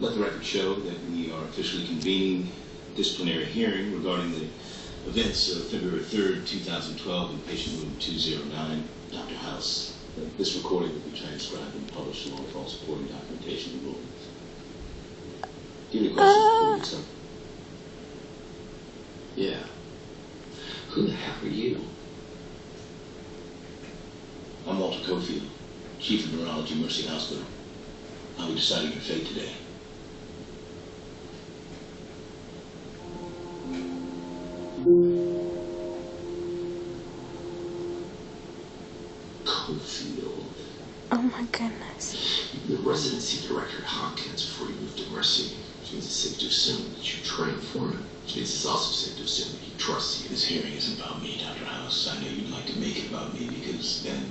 Let the record show that we are officially convening disciplinary hearing regarding the events of February 3rd, 2012 in patient room 209, Dr. House. This recording will be transcribed and published along with all supporting documentation and rulings. Do you have any questions before we start? Yeah. Who the heck are you? I'm Walter Cofield, Chief of Neurology, Mercy Hospital. How are we deciding your fate today? Cofield. Oh my goodness. You were the residency director at Hopkins before you moved to Mercy, which means it's safe to assume that you trained for him, which means it's also safe to assume that he trusts you. This hearing isn't about me, Dr. House. I know you'd like to make it about me because then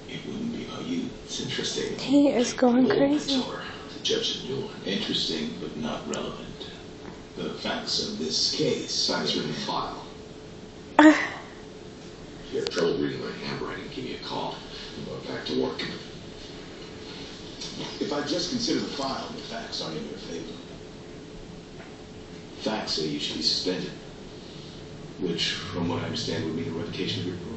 it wouldn't be about you. It's interesting. He is going crazy. Mentor, the judge is new one. Interesting, but not relevant. The facts of this case. Facts are in the file. If you have trouble reading my handwriting, give me a call. I'm going back to work. If I just consider the file, the facts aren't in your favor. Facts say you should be suspended, which, from what I understand, would mean a revocation of your parole.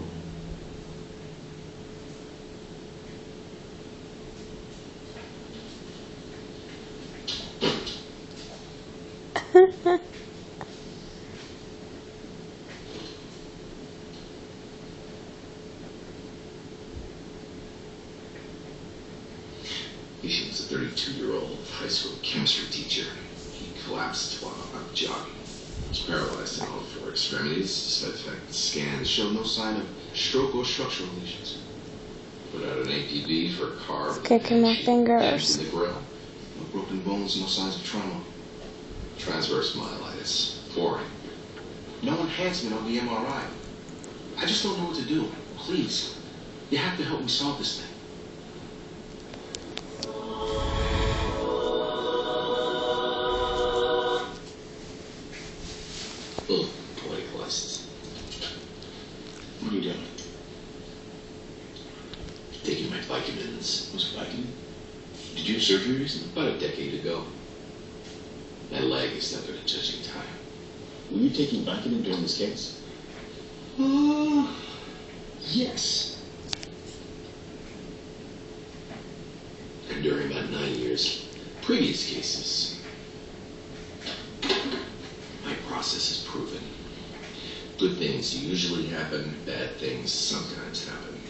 He was a 32-year-old high school chemistry teacher. He collapsed while out jogging. He was paralyzed in all four extremities, despite the fact that scans showed no sign of stroke or structural lesions. Put out an APB for a car. Kicking my fingers. In the grill. No broken bones, no signs of trauma. Transverse myelitis. Pouring. No enhancement on the MRI. I just don't know what to do. Please. You have to help me solve this thing. Poetic license. What are you doing? Taking my vitamins. What's Vicodin? Did you have surgery recently? About a decade ago. My leg is stuck at a judging time. Were you taking Vicodin during this case? Yes. And during about 9 years, previous cases. My process is proven. Good things usually happen, bad things sometimes happen.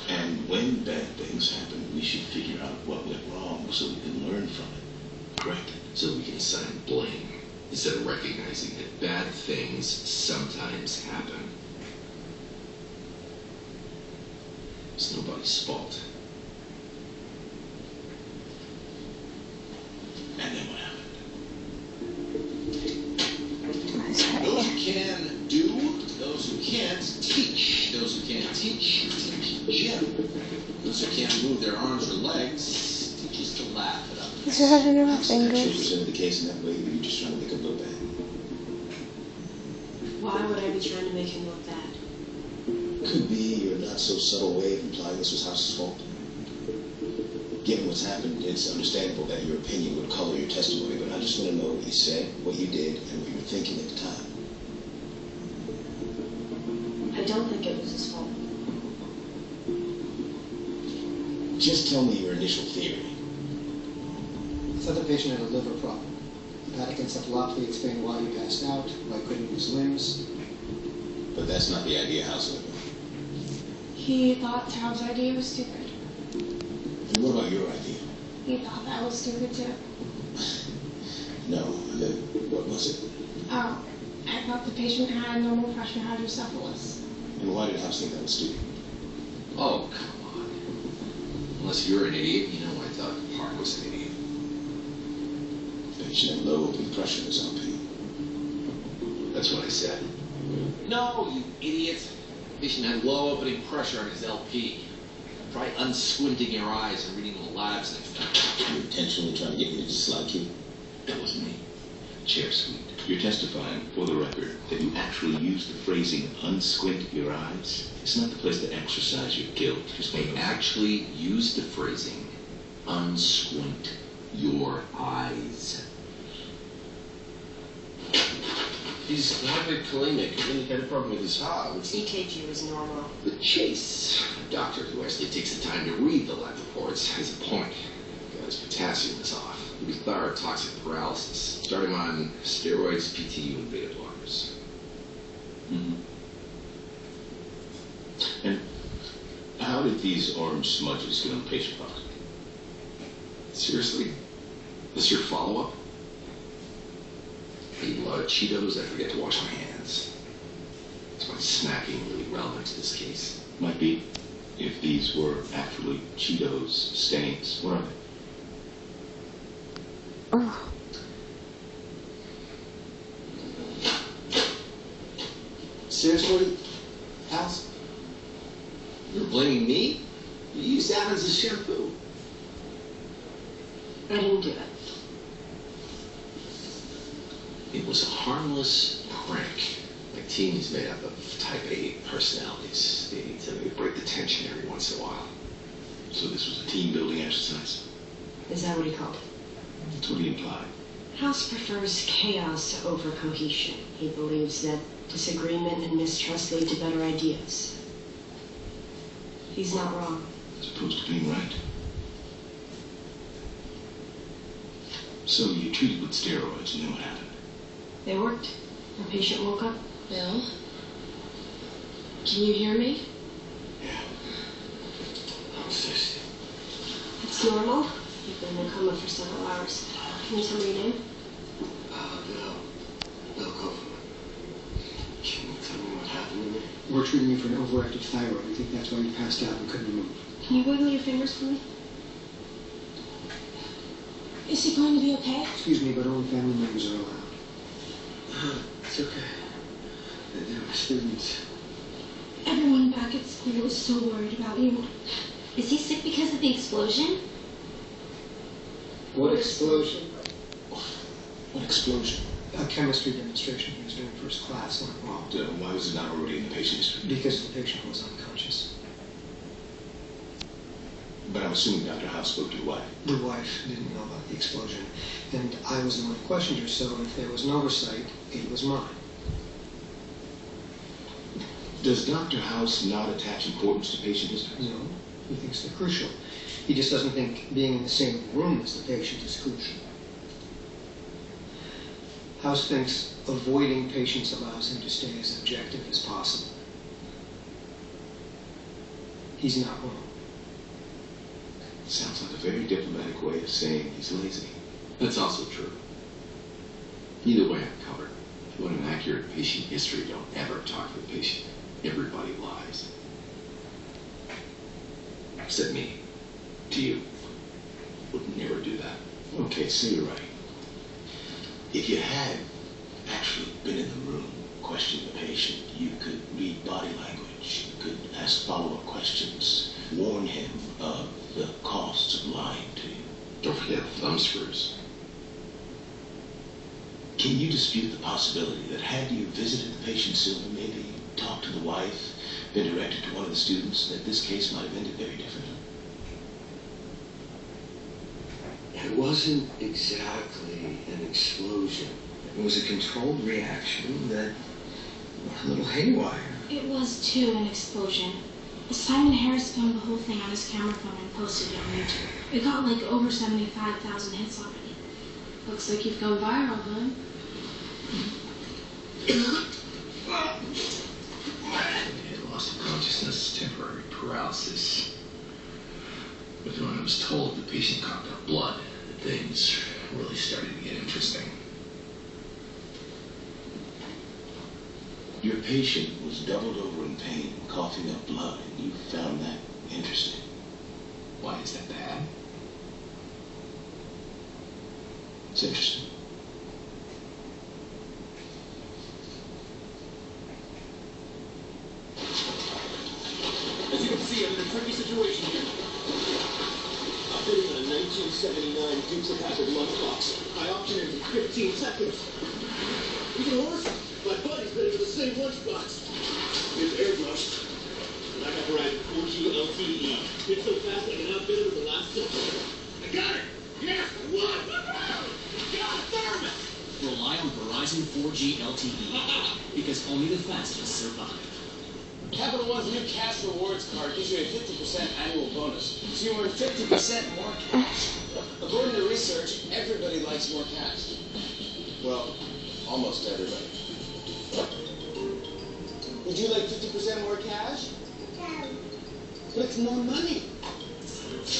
And when bad things happen, we should figure out what went wrong so we can learn from it. Correct? So we can assign blame, instead of recognizing that bad things sometimes happen. It's nobody's fault. And then what happened? Those who can do, those who can't teach. Those who can't teach gym. Those who can't move their arms or legs teaches to laugh at others. He's running in my You fingers. presented the case in that way, or you just trying to make him look bad? Why would I be trying to make him look bad? Could be your not so subtle way of implying this was House's fault. Given what's happened, it's understandable that your opinion would color your testimony, but I just want to know what you said, what you did, and what you were thinking at the time. I don't think it was his fault. Just tell me your initial theory. Said the patient had a liver problem. Hepatic encephalopathy explained why he passed out, why he couldn't use limbs. But that's not the idea House lived. He thought Taub's idea was stupid. And what about your idea? He thought that was stupid too. No, and then what was it? Oh, I thought the patient had normal pressure hydrocephalus. And why did House think that was stupid? Oh, come on. Unless you're an idiot, you know I thought Park was an idiot. The patient had low opening pressure in his LP. That's what I said. No, you idiot. Patient had low opening pressure on his LP. Try unsquinting your eyes and reading the labs next time. You intentionally trying to get me to dislike you? That was me. Chair sweet. You're testifying, for the record, that you actually used the phrasing, unsquint your eyes. It's not the place to exercise your guilt. Just They actually used the phrasing, unsquint Your eyes. He's hypokalemic. He really had a problem with his heart. EKG was normal. The Chase, a doctor who actually takes the time to read the lab reports, has a point. His potassium is off. He'll be thyrotoxic paralysis. Start him on steroids, PTU, and beta blockers. Mm-hmm. And how did these orange smudges get on the patient file? Seriously? This your follow-up? I eat a lot of Cheetos, I forget to wash my hands. Is my snacking really relevant to this case? Might be. If these were actually Cheetos stains, what are they? Oh, Seriously, House? You're blaming me? You used that as a shampoo. I didn't do it. It was a harmless prank. My team is made up of type A personalities. They need to break the tension every once in a while. So this was a team-building exercise? Is that what he called it? That's what he implied. House prefers chaos over cohesion. He believes that disagreement and mistrust lead to better ideas. He's not wrong. As opposed to being right. So you treated with steroids, and then what happened? They worked. The patient woke up. Bill? Can you hear me? Yeah. I'm thirsty. It's normal. You've been in a coma for several hours. Can you tell me your name? Bill Kaufman. Can you tell me what happened to me? We're treating you for an overactive thyroid. I think that's why you passed out and couldn't move. Can you wiggle your fingers for me? Is he going to be okay? Excuse me, but only family members are allowed. It's okay. They're my students. Everyone back at school is so worried about you. Is he sick because of the explosion? What explosion? What explosion? A chemistry demonstration he was doing first class went wrong. Why was it not already in the patient history? Because the patient was unconscious. But I'm assuming Dr. House spoke to the wife. The wife didn't know about the explosion, and I was the one who questioned her, so if there was an oversight, it was mine. Does Dr. House not attach importance to patient history? No, he thinks they're crucial. He just doesn't think being in the same room as the patient is crucial. House thinks avoiding patients allows him to stay as objective as possible. He's not wrong. Sounds like a very diplomatic way of saying he's lazy. That's also true. Either way, I'm covered. If you want an accurate patient history, don't ever talk to the patient. Everybody lies. Except me. To you. Would never do that. Okay, so you're right. If you had actually been in the room, questioned the patient, you could read body language, you could ask follow-up questions, warn him of the costs of lying to you. Don't forget thumb screws. Can you dispute the possibility that had you visited the patient sooner, maybe talked to the wife, been directed to one of the students, that this case might have ended very differently? It wasn't exactly an explosion. It was a controlled reaction that went a little haywire. It was, too, an explosion. Simon Harris filmed the whole thing on his camera phone and posted it on YouTube. It got like over 75,000 hits already. Looks like you've gone viral, huh? It lost of consciousness, temporary paralysis. But when I was told the patient coughed up blood, things really started to get interesting. Your patient was doubled over in pain, coughing up blood, and you found that interesting. Why is that bad? It's interesting. As you can see, I'm in a tricky situation here. I'm bidding on a 1979 Dukes Packard lunchbox. I auction it in 15 seconds. Even worse, my buddy's bidding for the same lunchbox. It's airbrushed. And I got to ride 4G LTE. Bid so fast I can outbid it with the last second. I got it! Yeah! What? 34w1day LTE. Because only the fastest survive. Capital One's new cash rewards card gives you a 50% annual bonus, so you earn 50% more cash. According to research, everybody likes more cash. Well, almost everybody. Would you like 50% more cash? But it's more money.